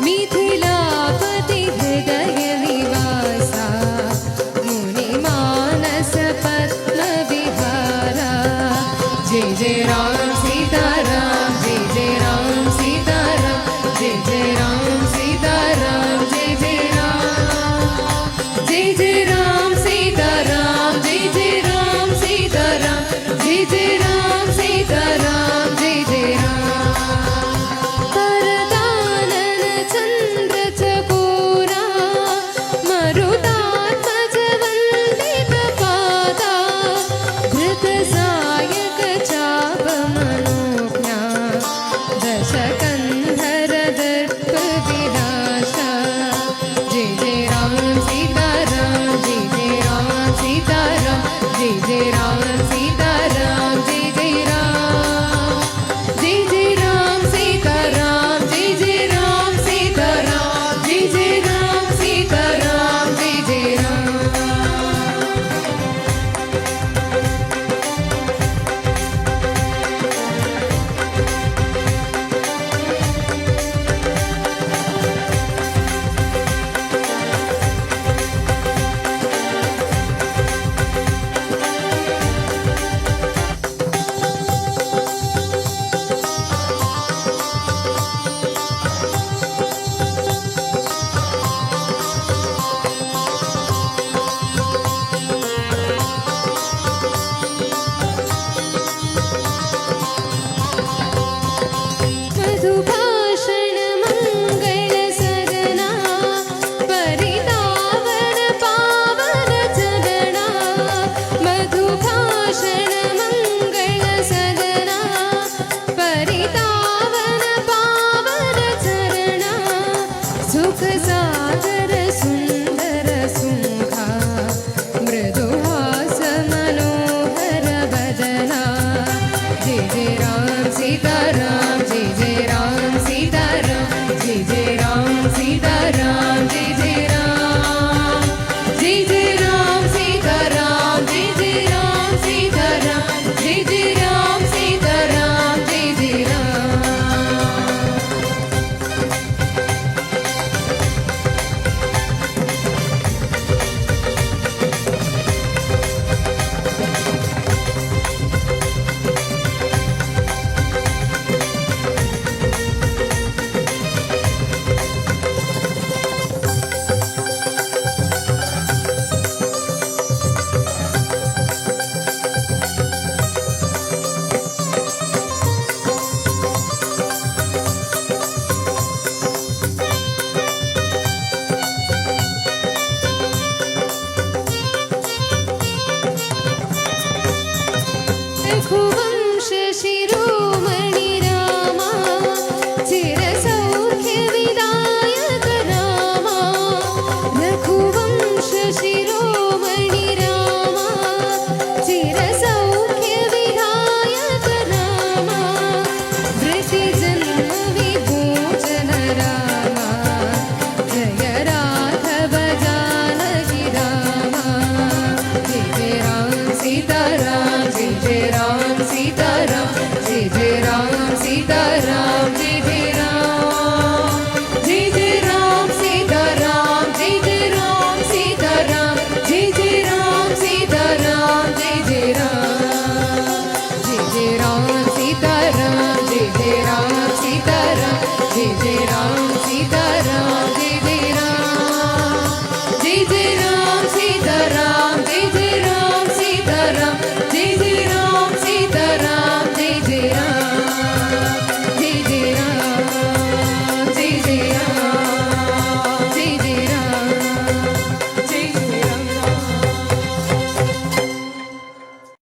मिथिलापति हृदय निवासा मुनि मानस पद्म विहारा जय जय राम सीताराम जय जय राम सीताराम जय जय राम सीताराम जय जय राम सीताराम जय जय राम सीताराम जय जय राम सीताराम जय जय राम वरदानन चंद्र चकोरा मरुतात्मज वंदित पादा धृत सायक चाप मनोज्ञा दशकंधर दर्प विनाशा जय जय राम सीताराम जय जय राम सीताराम जय जय राम सीताराम जय जय राम सीताराम जय जय राम सीताराम जय जय राम सीताराम जय जय राम मधुभाषण मंगल सगना परितावन पावन चरणा मधुभाषण मंगल सगना परितावन पावन चरणा सुख सा